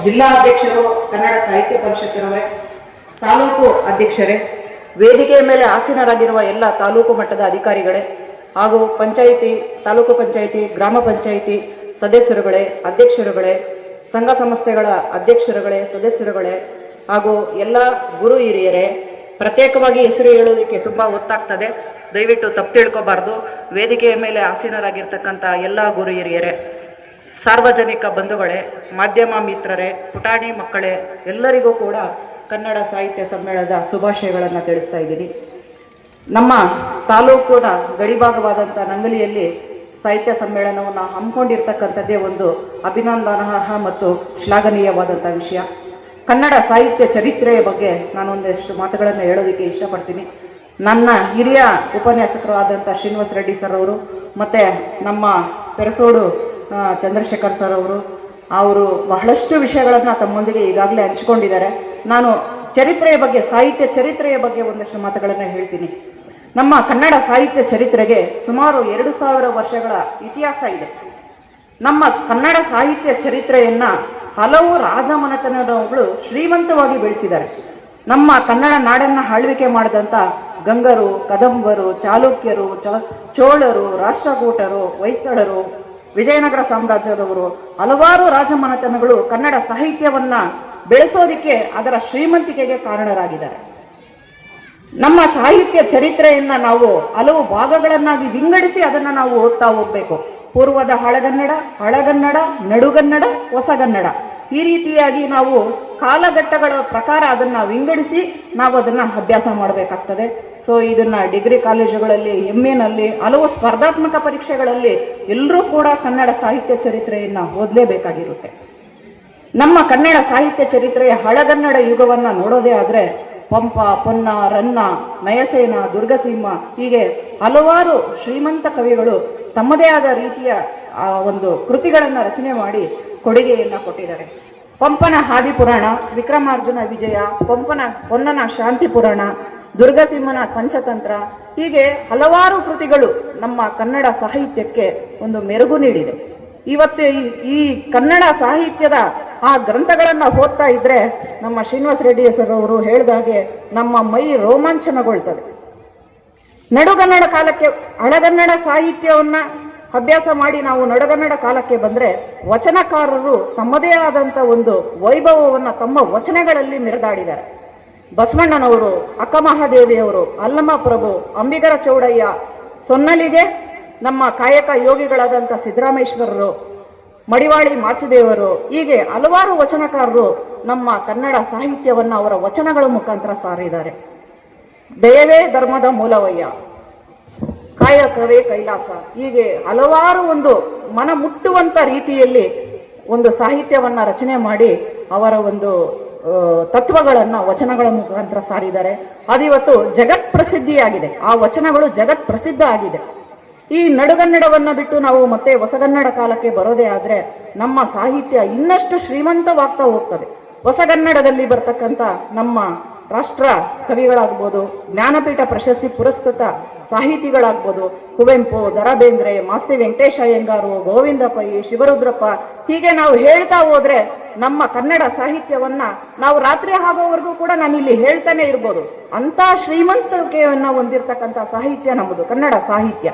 ಜಿಲ್ಲಾ ಅಧ್ಯಕ್ಷರು ಕನ್ನಡ ಸಾಹಿತ್ಯ ಪರಿಷತ್ತಿನವರೇ, ತಾಲೂಕು ಅಧ್ಯಕ್ಷರೇ, ವೇದಿಕೆಯ ಮೇಲೆ ಆಸೀನರಾಗಿರುವ ಎಲ್ಲ ತಾಲೂಕು ಮಟ್ಟದ ಅಧಿಕಾರಿಗಳೇ ಹಾಗೂ ಪಂಚಾಯಿತಿ, ತಾಲೂಕು ಪಂಚಾಯಿತಿ, ಗ್ರಾಮ ಪಂಚಾಯಿತಿ ಸದಸ್ಯರುಗಳೇ, ಅಧ್ಯಕ್ಷರುಗಳೇ, ಸಂಘ ಸಂಸ್ಥೆಗಳ ಅಧ್ಯಕ್ಷರುಗಳೇ, ಸದಸ್ಯರುಗಳೇ ಹಾಗೂ ಎಲ್ಲ ಗುರು ಹಿರಿಯರೇ, ಪ್ರತ್ಯೇಕವಾಗಿ ಹೆಸರು ಹೇಳೋದಕ್ಕೆ ತುಂಬ ಒತ್ತಾಗ್ತದೆ, ದಯವಿಟ್ಟು ತಪ್ಪು ತಿಳ್ಕೊಬಾರ್ದು. ವೇದಿಕೆಯ ಮೇಲೆ ಆಸೀನರಾಗಿರ್ತಕ್ಕಂಥ ಎಲ್ಲ ಗುರು ಹಿರಿಯರೇ, ಸಾರ್ವಜನಿಕ ಬಂಧುಗಳೇ, ಮಾಧ್ಯಮ ಮಿತ್ರರೇ, ಪುಟಾಣಿ ಮಕ್ಕಳೇ, ಎಲ್ಲರಿಗೂ ಕೂಡ ಕನ್ನಡ ಸಾಹಿತ್ಯ ಸಮ್ಮೇಳನದ ಶುಭಾಶಯಗಳನ್ನು ತಿಳಿಸ್ತಾ ಇದ್ದೀನಿ. ನಮ್ಮ ತಾಲೂಕಿನ ಗಡಿಭಾಗವಾದಂಥ ನಂಗಲಿಯಲ್ಲಿ ಸಾಹಿತ್ಯ ಸಮ್ಮೇಳನವನ್ನು ಹಮ್ಮಿಕೊಂಡಿರ್ತಕ್ಕಂಥದ್ದೇ ಒಂದು ಅಭಿನಂದನಾರ್ಹ ಮತ್ತು ಶ್ಲಾಘನೀಯವಾದಂಥ ವಿಷಯ. ಕನ್ನಡ ಸಾಹಿತ್ಯ ಚರಿತ್ರೆಯ ಬಗ್ಗೆ ನಾನು ಒಂದಷ್ಟು ಮಾತುಗಳನ್ನು ಹೇಳೋದಕ್ಕೆ ಇಷ್ಟಪಡ್ತೀನಿ. ನನ್ನ ಹಿರಿಯ ಉಪನ್ಯಾಸಕರು ಆದಂಥ ಶ್ರೀನಿವಾಸ ರೆಡ್ಡಿ ಸರ್ ಅವರು ಮತ್ತು ನಮ್ಮ ಪೆರಸೋಡು ಚಂದ್ರಶೇಖರ್ ಸರ್ ಅವರು ಬಹಳಷ್ಟು ವಿಷಯಗಳನ್ನು ತಮ್ಮೊಂದಿಗೆ ಈಗಾಗಲೇ ಹಂಚಿಕೊಂಡಿದ್ದಾರೆ. ನಾನು ಚರಿತ್ರೆಯ ಬಗ್ಗೆ, ಸಾಹಿತ್ಯ ಚರಿತ್ರೆಯ ಬಗ್ಗೆ ಒಂದಷ್ಟು ಮಾತುಗಳನ್ನು ಹೇಳ್ತೀನಿ. ನಮ್ಮ ಕನ್ನಡ ಸಾಹಿತ್ಯ ಚರಿತ್ರೆಗೆ ಸುಮಾರು 2000 ವರ್ಷಗಳ ಇತಿಹಾಸ ಇದೆ. ನಮ್ಮ ಕನ್ನಡ ಸಾಹಿತ್ಯ ಚರಿತ್ರೆಯನ್ನು ಹಲವು ರಾಜಮನೆತನಗಳು ಶ್ರೀಮಂತವಾಗಿ ಬೆಳೆಸಿದ್ದಾರೆ. ನಮ್ಮ ಕನ್ನಡ ನಾಡನ್ನು ಆಳ್ವಿಕೆ ಮಾಡಿದಂಥ ಗಂಗರು, ಕದಂಬರು, ಚಾಲುಕ್ಯರು, ಚೋಳರು, ರಾಷ್ಟ್ರಕೂಟರು, ಹೊಯ್ಸಳರು, ವಿಜಯನಗರ ಸಾಮ್ರಾಜ್ಯದವರು, ಹಲವಾರು ರಾಜಮನೆತನಗಳು ಕನ್ನಡ ಸಾಹಿತ್ಯವನ್ನು ಬೆಳೆಸೋದಕ್ಕೆ, ಅದರ ಶ್ರೀಮಂತಿಕೆಗೆ ಕಾರಣರಾಗಿದ್ದಾರೆ. ನಮ್ಮ ಸಾಹಿತ್ಯ ಚರಿತ್ರೆಯನ್ನು ನಾವು ಹಲವು ಭಾಗಗಳನ್ನಾಗಿ ವಿಂಗಡಿಸಿ ಅದನ್ನು ನಾವು ಓದ್ತಾ ಹೋಗಬೇಕು. ಪೂರ್ವದ ಹಳಗನ್ನಡ, ನಡುಗನ್ನಡ, ಹೊಸಗನ್ನಡ, ಈ ರೀತಿಯಾಗಿ ನಾವು ಕಾಲಘಟ್ಟಗಳ ಪ್ರಕಾರ ಅದನ್ನು ವಿಂಗಡಿಸಿ ನಾವು ಅದನ್ನು ಅಭ್ಯಾಸ ಮಾಡಬೇಕಾಗ್ತದೆ. ಸೊ ಇದನ್ನು ಡಿಗ್ರಿ ಕಾಲೇಜುಗಳಲ್ಲಿ, MA ಹಲವು ಸ್ಪರ್ಧಾತ್ಮಕ ಪರೀಕ್ಷೆಗಳಲ್ಲಿ ಎಲ್ಲರೂ ಕೂಡ ಕನ್ನಡ ಸಾಹಿತ್ಯ ಚರಿತ್ರೆಯನ್ನು ಓದಲೇಬೇಕಾಗಿರುತ್ತೆ. ನಮ್ಮ ಕನ್ನಡ ಸಾಹಿತ್ಯ ಚರಿತ್ರೆಯ ಹಳಗನ್ನಡ ಯುಗವನ್ನು ನೋಡೋದೇ ಆದರೆ ಪಂಪ, ಪೊನ್ನ, ರನ್ನ, ನಯಸೇನ, ದುರ್ಗಸಿಂಹ ಹೀಗೆ ಹಲವಾರು ಶ್ರೀಮಂತ ಕವಿಗಳು ತಮ್ಮದೇ ಆದ ರೀತಿಯ ಒಂದು ಕೃತಿಗಳನ್ನು ರಚನೆ ಮಾಡಿ ಕೊಡುಗೆಯನ್ನು ಕೊಟ್ಟಿದ್ದಾರೆ. ಪಂಪನ ಆದಿಪುರಾಣ, ವಿಕ್ರಮಾರ್ಜುನ ವಿಜಯ, ಪೊನ್ನನ ಶಾಂತಿ ಪುರಾಣ, ದುರ್ಗಸಿಂಹನ ಪಂಚತಂತ್ರ, ಹೀಗೆ ಹಲವಾರು ಕೃತಿಗಳು ನಮ್ಮ ಕನ್ನಡ ಸಾಹಿತ್ಯಕ್ಕೆ ಒಂದು ಮೆರುಗು ನೀಡಿದೆ. ಇವತ್ತು ಈ ಕನ್ನಡ ಸಾಹಿತ್ಯದ ಆ ಗ್ರಂಥಗಳನ್ನು ಓದ್ತಾ ಇದ್ರೆ ನಮ್ಮ ಶ್ರೀನಿವಾಸ ರೆಡ್ಡಿ ಸರ್ ಅವರು ಹೇಳಿದಾಗೆ ನಮ್ಮ ಮೈ ರೋಮಾಂಚನಗೊಳ್ತದೆ. ನಡುಗನ್ನಡ ಕಾಲಕ್ಕೆ, ಹಳಗನ್ನಡ ಸಾಹಿತ್ಯವನ್ನು ಅಭ್ಯಾಸ ಮಾಡಿ ನಾವು ನಡುಗನ್ನಡ ಕಾಲಕ್ಕೆ ಬಂದರೆ ವಚನಕಾರರು ತಮ್ಮದೇ ಆದಂಥ ಒಂದು ವೈಭವವನ್ನು ತಮ್ಮ ವಚನಗಳಲ್ಲಿ ಮೆರೆದಾಡಿದ್ದಾರೆ. ಬಸವಣ್ಣನವರು, ಅಕ್ಕಮಹಾದೇವಿಯವರು, ಅಲ್ಲಮ ಪ್ರಭು, ಅಂಬಿಗರ ಚೌಡಯ್ಯ, ಸೊನ್ನಲಿಗೆ ನಮ್ಮ ಕಾಯಕ ಯೋಗಿಗಳಾದಂಥ ಸಿದ್ದರಾಮೇಶ್ವರರು, ಮಡಿವಾಳಿ ಮಾಚದೇವರು, ಹೀಗೆ ಹಲವಾರು ವಚನಕಾರರು ನಮ್ಮ ಕನ್ನಡ ಸಾಹಿತ್ಯವನ್ನು ಅವರ ವಚನಗಳ ಮುಖಾಂತರ ಸಾರಿದ್ದಾರೆ. ದಯವೇ ಧರ್ಮದ ಮೂಲವಯ್ಯ, ಕಾಯಕವೇ ಕೈಲಾಸ, ಹೀಗೆ ಹಲವಾರು ಒಂದು ಮನ ಮುಟ್ಟುವಂಥ ರೀತಿಯಲ್ಲಿ ಒಂದು ಸಾಹಿತ್ಯವನ್ನು ರಚನೆ ಮಾಡಿ ಅವರ ಒಂದು ತತ್ವಗಳನ್ನು ವಚನಗಳ ಮುಖಾಂತರ ಸಾರಿದ್ದಾರೆ. ಅದಿವತ್ತು ಜಗತ್ ಪ್ರಸಿದ್ಧಿಯಾಗಿದೆ. ಆ ವಚನಗಳು ಜಗತ್ ಪ್ರಸಿದ್ಧ ಆಗಿದೆ. ಈ ನಡುಗನ್ನಡವನ್ನು ಬಿಟ್ಟು ನಾವು ಮತ್ತೆ ಹೊಸಗನ್ನಡ ಕಾಲಕ್ಕೆ ಬರೋದೇ ಆದರೆ ನಮ್ಮ ಸಾಹಿತ್ಯ ಇನ್ನಷ್ಟು ಶ್ರೀಮಂತವಾಗ್ತಾ ಹೋಗ್ತದೆ. ಹೊಸಗನ್ನಡದಲ್ಲಿ ಬರ್ತಕ್ಕಂಥ ನಮ್ಮ ರಾಷ್ಟ್ರ ಕವಿಗಳಾಗ್ಬೋದು, ಜ್ಞಾನಪೀಠ ಪ್ರಶಸ್ತಿ ಪುರಸ್ಕೃತ ಸಾಹಿತಿಗಳಾಗ್ಬೋದು, ಕುವೆಂಪು, ದ ರಾ ಬೇಂದ್ರೆ, ಮಾಸ್ತಿ ವೆಂಕಟೇಶ ಅಯ್ಯಂಗಾರು, ಗೋವಿಂದ ಪೈ, ಶಿವರುದ್ರಪ್ಪ, ಹೀಗೆ ನಾವು ಹೇಳ್ತಾ ಹೋದ್ರೆ ನಮ್ಮ ಕನ್ನಡ ಸಾಹಿತ್ಯವನ್ನು ನಾವು ರಾತ್ರಿ ಆಗೋವರೆಗೂ ಕೂಡ ನಾನಿಲ್ಲಿ ಹೇಳ್ತಾನೆ ಇರ್ಬೋದು. ಅಂಥ ಶ್ರೀಮಂತಿಕೆಯನ್ನು ಹೊಂದಿರತಕ್ಕಂಥ ಸಾಹಿತ್ಯ ನಮ್ಮದು ಕನ್ನಡ ಸಾಹಿತ್ಯ.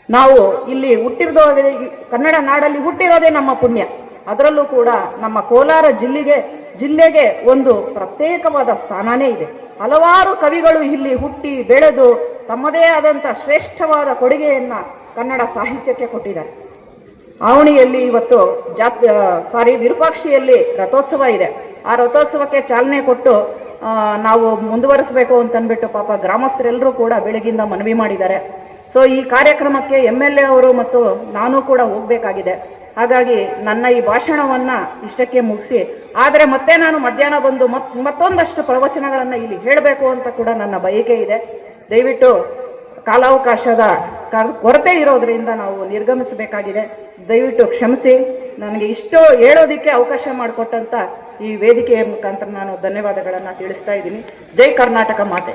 ನಾವು ಇಲ್ಲಿ ಹುಟ್ಟಿರೋದೇ, ಕನ್ನಡ ನಾಡಲ್ಲಿ ಹುಟ್ಟಿರೋದೇ ನಮ್ಮ ಪುಣ್ಯ. ಅದರಲ್ಲೂ ಕೂಡ ನಮ್ಮ ಕೋಲಾರ ಜಿಲ್ಲೆಗೆ ಒಂದು ಪ್ರತ್ಯೇಕವಾದ ಸ್ಥಾನನೇ ಇದೆ. ಹಲವಾರು ಕವಿಗಳು ಇಲ್ಲಿ ಹುಟ್ಟಿ ಬೆಳೆದು ತಮ್ಮದೇ ಆದಂಥ ಶ್ರೇಷ್ಠವಾದ ಕೊಡುಗೆಯನ್ನು ಕನ್ನಡ ಸಾಹಿತ್ಯಕ್ಕೆ ಕೊಟ್ಟಿದ್ದಾರೆ. ಆವಣಿಯಲ್ಲಿ ಇವತ್ತು ವಿರೂಪಾಕ್ಷಿಯಲ್ಲಿ ರಥೋತ್ಸವ ಇದೆ. ಆ ರಥೋತ್ಸವಕ್ಕೆ ಚಾಲನೆ ಕೊಟ್ಟು ನಾವು ಮುಂದುವರಿಸಬೇಕು ಅಂತಂದ್ಬಿಟ್ಟು ಪಾಪ ಗ್ರಾಮಸ್ಥರೆಲ್ಲರೂ ಕೂಡ ಬೆಳಗಿಂದ ಮನವಿ ಮಾಡಿದ್ದಾರೆ. ಸೊ ಈ ಕಾರ್ಯಕ್ರಮಕ್ಕೆ MLA ಅವರು ಮತ್ತು ನಾನು ಕೂಡ ಹೋಗಬೇಕಾಗಿದೆ. ಹಾಗಾಗಿ ನನ್ನ ಈ ಭಾಷಣವನ್ನು ಇಷ್ಟಕ್ಕೆ ಮುಗಿಸಿ, ಆದರೆ ಮತ್ತೆ ನಾನು ಮಧ್ಯಾಹ್ನ ಬಂದು ಮತ್ತೊಂದಷ್ಟು ಪ್ರವಚನಗಳನ್ನು ಇಲ್ಲಿ ಹೇಳಬೇಕು ಅಂತ ಕೂಡ ನನ್ನ ಬಯಕೆ ಇದೆ. ದಯವಿಟ್ಟು ಕಾಲಾವಕಾಶದ ಕೊರತೆ ಇರೋದರಿಂದ ನಾವು ನಿರ್ಗಮಿಸಬೇಕಾಗಿದೆ. ದಯವಿಟ್ಟು ಕ್ಷಮಿಸಿ. ನನಗೆ ಇಷ್ಟು ಹೇಳೋದಕ್ಕೆ ಅವಕಾಶ ಮಾಡಿಕೊಟ್ಟಂಥ ಈ ವೇದಿಕೆಯ ಮುಖಾಂತರ ನಾನು ಧನ್ಯವಾದಗಳನ್ನು ತಿಳಿಸ್ತಾ ಇದ್ದೀನಿ. ಜೈ ಕರ್ನಾಟಕ ಮಾತೆ.